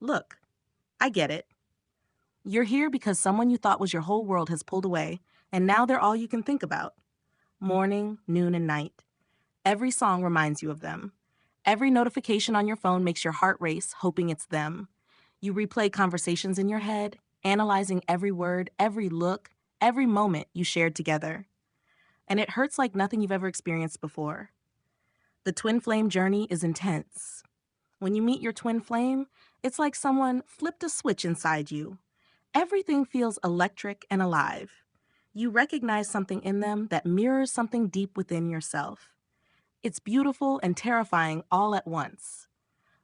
Look, I get it. You're here because someone you thought was your whole world has pulled away, and now they're all you can think about. Morning, noon, and night. Every song reminds you of them. Every notification on your phone makes your heart race, hoping it's them. You replay conversations in your head, analyzing every word, every look, every moment you shared together. And it hurts like nothing you've ever experienced before. The twin flame journey is intense. When you meet your twin flame, it's like someone flipped a switch inside you. Everything feels electric and alive. You recognize something in them that mirrors something deep within yourself. It's beautiful and terrifying all at once.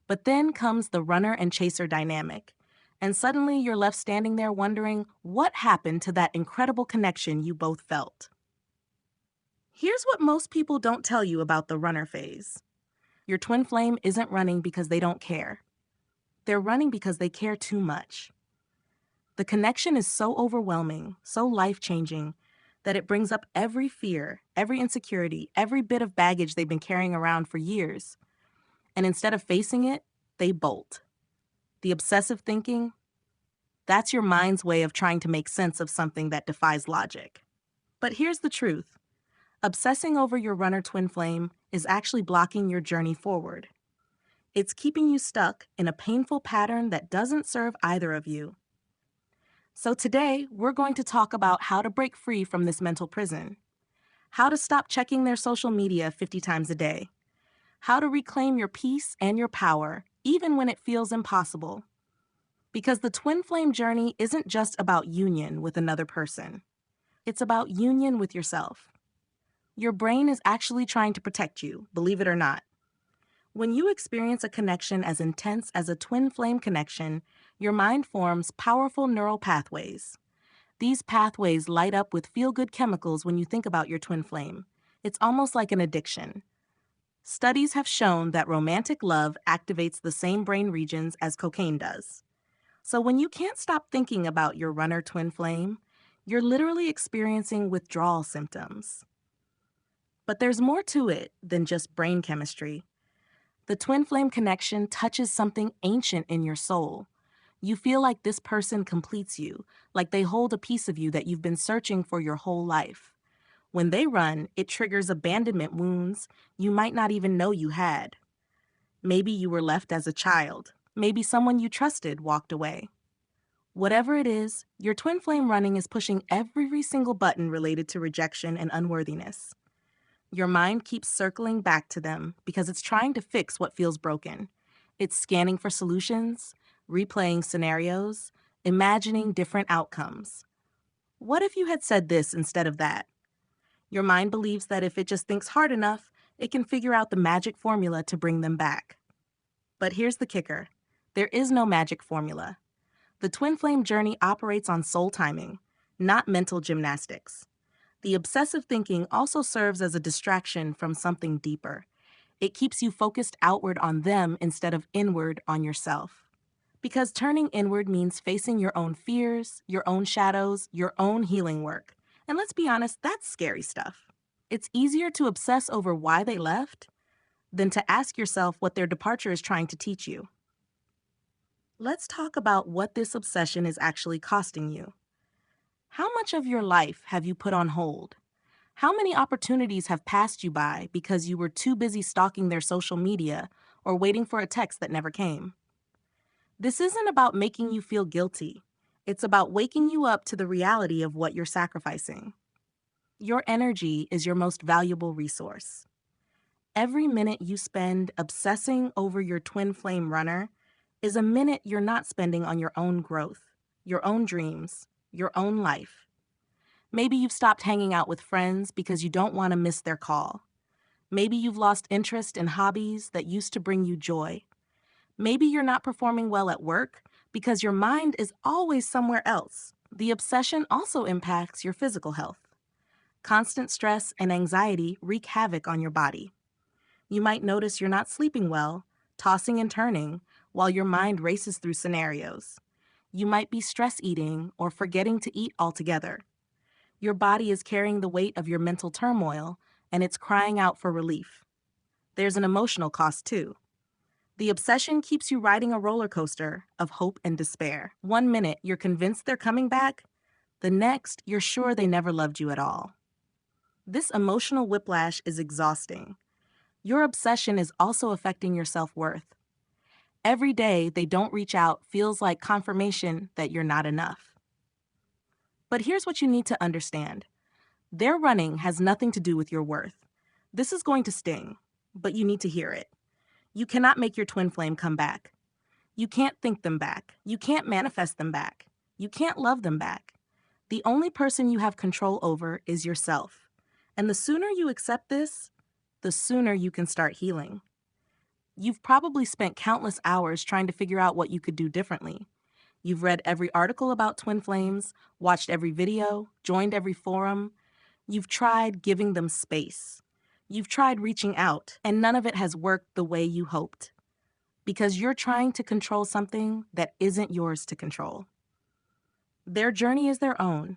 But then comes the runner and chaser dynamic, and suddenly you're left standing there wondering what happened to that incredible connection you both felt. Here's what most people don't tell you about the runner phase. Your twin flame isn't running because they don't care. They're running because they care too much. The connection is so overwhelming, so life-changing, that it brings up every fear, every insecurity, every bit of baggage they've been carrying around for years. And instead of facing it, they bolt. The obsessive thinking, that's your mind's way of trying to make sense of something that defies logic. But here's the truth. Obsessing over your runner twin flame is actually blocking your journey forward. It's keeping you stuck in a painful pattern that doesn't serve either of you. So today, we're going to talk about how to break free from this mental prison, how to stop checking their social media 50 times a day, how to reclaim your peace and your power, even when it feels impossible. Because the twin flame journey isn't just about union with another person. It's about union with yourself. Your brain is actually trying to protect you, believe it or not. When you experience a connection as intense as a twin flame connection, your mind forms powerful neural pathways. These pathways light up with feel-good chemicals when you think about your twin flame. It's almost like an addiction. Studies have shown that romantic love activates the same brain regions as cocaine does. So when you can't stop thinking about your runner twin flame, you're literally experiencing withdrawal symptoms. But there's more to it than just brain chemistry. The twin flame connection touches something ancient in your soul. You feel like this person completes you, like they hold a piece of you that you've been searching for your whole life. When they run, it triggers abandonment wounds you might not even know you had. Maybe you were left as a child. Maybe someone you trusted walked away. Whatever it is, your twin flame running is pushing every single button related to rejection and unworthiness. Your mind keeps circling back to them because it's trying to fix what feels broken. It's scanning for solutions, replaying scenarios, imagining different outcomes. What if you had said this instead of that? Your mind believes that if it just thinks hard enough, it can figure out the magic formula to bring them back. But here's the kicker. There is no magic formula. The twin flame journey operates on soul timing, not mental gymnastics. The obsessive thinking also serves as a distraction from something deeper. It keeps you focused outward on them instead of inward on yourself. Because turning inward means facing your own fears, your own shadows, your own healing work. And let's be honest, that's scary stuff. It's easier to obsess over why they left than to ask yourself what their departure is trying to teach you. Let's talk about what this obsession is actually costing you. How much of your life have you put on hold? How many opportunities have passed you by because you were too busy stalking their social media or waiting for a text that never came? This isn't about making you feel guilty. It's about waking you up to the reality of what you're sacrificing. Your energy is your most valuable resource. Every minute you spend obsessing over your twin flame runner is a minute you're not spending on your own growth, your own dreams, your own life. Maybe you've stopped hanging out with friends because you don't want to miss their call. Maybe you've lost interest in hobbies that used to bring you joy. Maybe you're not performing well at work because your mind is always somewhere else. The obsession also impacts your physical health. Constant stress and anxiety wreak havoc on your body. You might notice you're not sleeping well, tossing and turning, while your mind races through scenarios. You might be stress eating or forgetting to eat altogether. Your body is carrying the weight of your mental turmoil, and it's crying out for relief. There's an emotional cost too. The obsession keeps you riding a roller coaster of hope and despair. One minute, you're convinced they're coming back. The next, you're sure they never loved you at all. This emotional whiplash is exhausting. Your obsession is also affecting your self-worth. Every day they don't reach out feels like confirmation that you're not enough. But here's what you need to understand. Their running has nothing to do with your worth. This is going to sting, but you need to hear it. You cannot make your twin flame come back. You can't think them back. You can't manifest them back. You can't love them back. The only person you have control over is yourself. And the sooner you accept this, the sooner you can start healing. You've probably spent countless hours trying to figure out what you could do differently. You've read every article about twin flames, watched every video, joined every forum. You've tried giving them space. You've tried reaching out, and none of it has worked the way you hoped. Because you're trying to control something that isn't yours to control. Their journey is their own.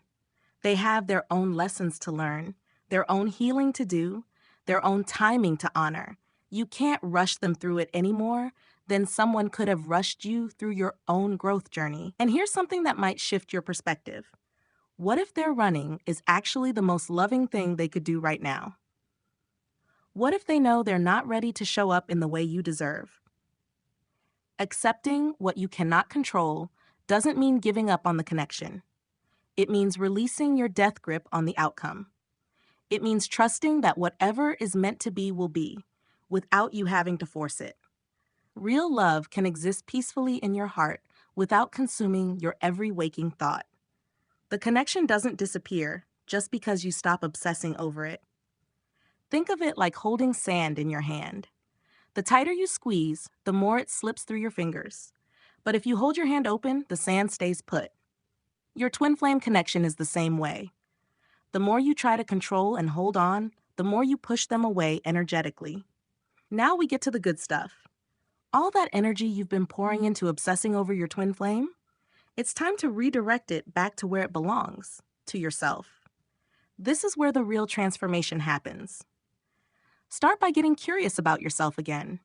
They have their own lessons to learn, their own healing to do, their own timing to honor. You can't rush them through it any more than someone could have rushed you through your own growth journey. And here's something that might shift your perspective. What if their running is actually the most loving thing they could do right now? What if they know they're not ready to show up in the way you deserve? Accepting what you cannot control doesn't mean giving up on the connection. It means releasing your death grip on the outcome. It means trusting that whatever is meant to be will be, without you having to force it. Real love can exist peacefully in your heart without consuming your every waking thought. The connection doesn't disappear just because you stop obsessing over it. Think of it like holding sand in your hand. The tighter you squeeze, the more it slips through your fingers. But if you hold your hand open, the sand stays put. Your twin flame connection is the same way. The more you try to control and hold on, the more you push them away energetically. Now we get to the good stuff. All that energy you've been pouring into obsessing over your twin flame, it's time to redirect it back to where it belongs, to yourself. This is where the real transformation happens. Start by getting curious about yourself again.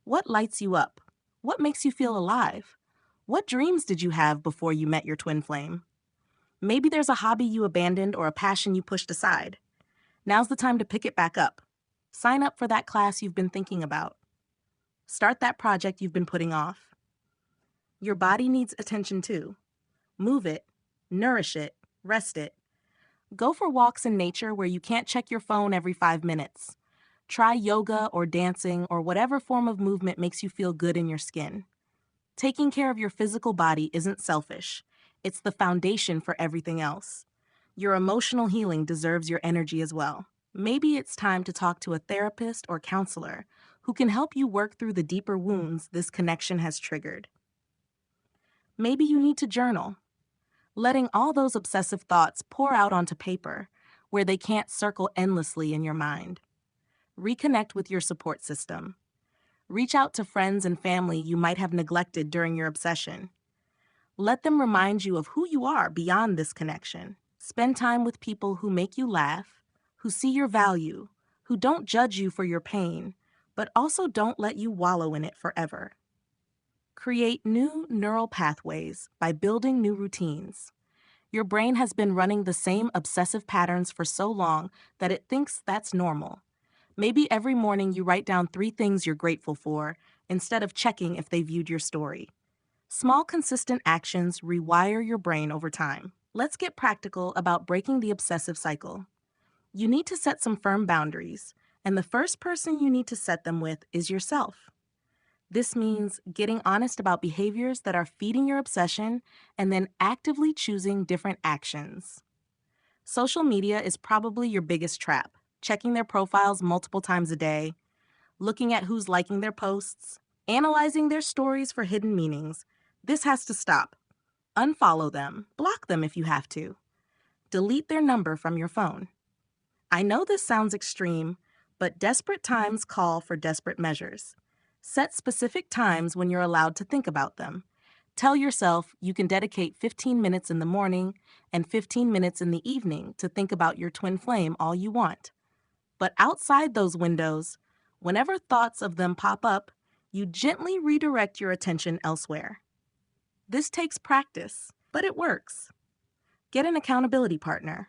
What lights you up? What makes you feel alive? What dreams did you have before you met your twin flame? Maybe there's a hobby you abandoned or a passion you pushed aside. Now's the time to pick it back up. Sign up for that class you've been thinking about. Start that project you've been putting off. Your body needs attention too. Move it, nourish it, rest it. Go for walks in nature where you can't check your phone every 5 minutes. Try yoga or dancing or whatever form of movement makes you feel good in your skin. Taking care of your physical body isn't selfish. It's the foundation for everything else. Your emotional healing deserves your energy as well. Maybe it's time to talk to a therapist or counselor who can help you work through the deeper wounds this connection has triggered. Maybe you need to journal, letting all those obsessive thoughts pour out onto paper where they can't circle endlessly in your mind. Reconnect with your support system. Reach out to friends and family you might have neglected during your obsession. Let them remind you of who you are beyond this connection. Spend time with people who make you laugh, who see your value, who don't judge you for your pain, but also don't let you wallow in it forever. Create new neural pathways by building new routines. Your brain has been running the same obsessive patterns for so long that it thinks that's normal. Maybe every morning you write down 3 things you're grateful for instead of checking if they viewed your story. Small, consistent actions rewire your brain over time. Let's get practical about breaking the obsessive cycle. You need to set some firm boundaries, and the first person you need to set them with is yourself. This means getting honest about behaviors that are feeding your obsession and then actively choosing different actions. Social media is probably your biggest trap. Checking their profiles multiple times a day, looking at who's liking their posts, analyzing their stories for hidden meanings. This has to stop. Unfollow them, block them if you have to. Delete their number from your phone. I know this sounds extreme, but desperate times call for desperate measures. Set specific times when you're allowed to think about them. Tell yourself you can dedicate 15 minutes in the morning and 15 minutes in the evening to think about your twin flame all you want. But outside those windows, whenever thoughts of them pop up, You gently redirect your attention elsewhere. This takes practice, but it works. Get an accountability partner.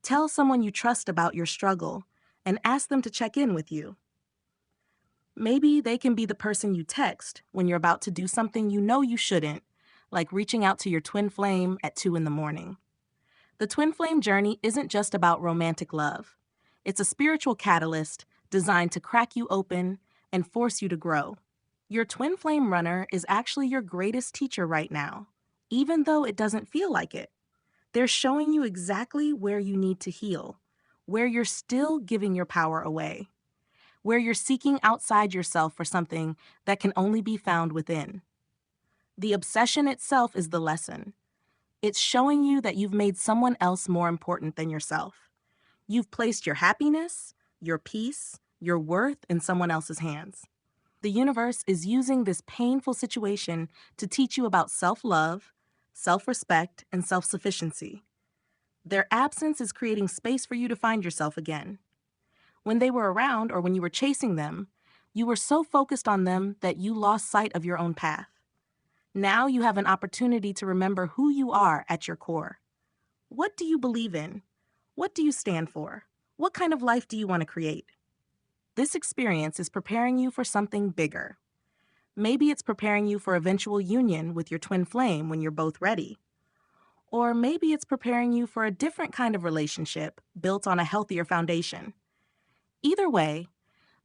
Tell someone you trust about your struggle and ask them to check in with you. Maybe they can be the person you text when you're about to do something you know you shouldn't, like reaching out to your twin flame at 2 in the morning. The twin flame journey isn't just about romantic love. It's a spiritual catalyst designed to crack you open and force you to grow. Your twin flame runner is actually your greatest teacher right now, even though it doesn't feel like it. They're showing you exactly where you need to heal, where you're still giving your power away, where you're seeking outside yourself for something that can only be found within. The obsession itself is the lesson. It's showing you that you've made someone else more important than yourself. You've placed your happiness, your peace, your worth in someone else's hands. The universe is using this painful situation to teach you about self-love, self-respect, and self-sufficiency. Their absence is creating space for you to find yourself again. When they were around or when you were chasing them, you were so focused on them that you lost sight of your own path. Now you have an opportunity to remember who you are at your core. What do you believe in? What do you stand for? What kind of life do you want to create? This experience is preparing you for something bigger. Maybe it's preparing you for eventual union with your twin flame when you're both ready. Or maybe it's preparing you for a different kind of relationship built on a healthier foundation. Either way,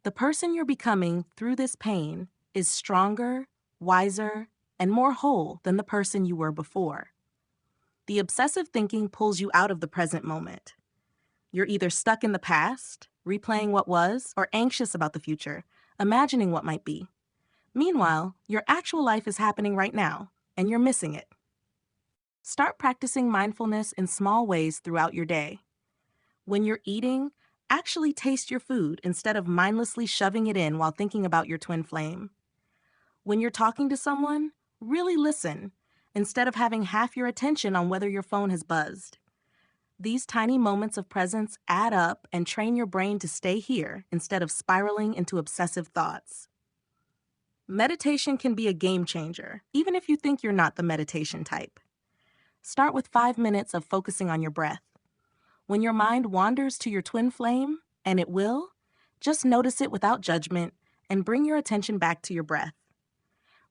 the person you're becoming through this pain is stronger, wiser, and more whole than the person you were before. The obsessive thinking pulls you out of the present moment. You're either stuck in the past, replaying what was, or anxious about the future, imagining what might be. Meanwhile, your actual life is happening right now, and you're missing it. Start practicing mindfulness in small ways throughout your day. When you're eating, actually taste your food instead of mindlessly shoving it in while thinking about your twin flame. When you're talking to someone, really listen, instead of having half your attention on whether your phone has buzzed. These tiny moments of presence add up and train your brain to stay here instead of spiraling into obsessive thoughts. Meditation can be a game changer, even if you think you're not the meditation type. Start with 5 minutes of focusing on your breath. When your mind wanders to your twin flame, and it will, just notice it without judgment and bring your attention back to your breath.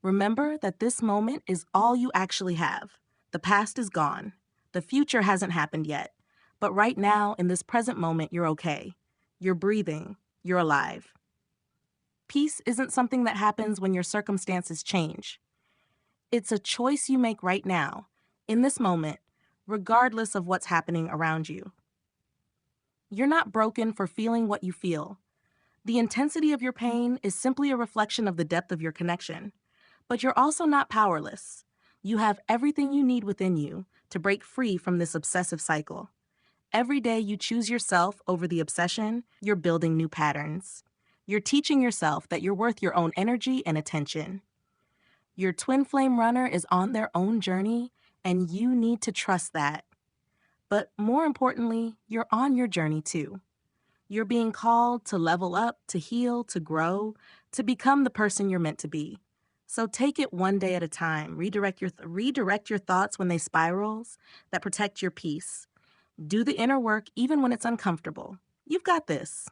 Remember that this moment is all you actually have. The past is gone. The future hasn't happened yet. But right now, in this present moment, you're okay. You're breathing. You're alive. Peace isn't something that happens when your circumstances change. It's a choice you make right now, in this moment, regardless of what's happening around you. You're not broken for feeling what you feel. The intensity of your pain is simply a reflection of the depth of your connection. But you're also not powerless. You have everything you need within you to break free from this obsessive cycle. Every day you choose yourself over the obsession, you're building new patterns. You're teaching yourself that you're worth your own energy and attention. Your twin flame runner is on their own journey, and you need to trust that. But more importantly, you're on your journey too. You're being called to level up, to heal, to grow, to become the person you're meant to be. So take it one day at a time. Redirect your thoughts when they spirals that protect your peace. Do the inner work even when it's uncomfortable. You've got this.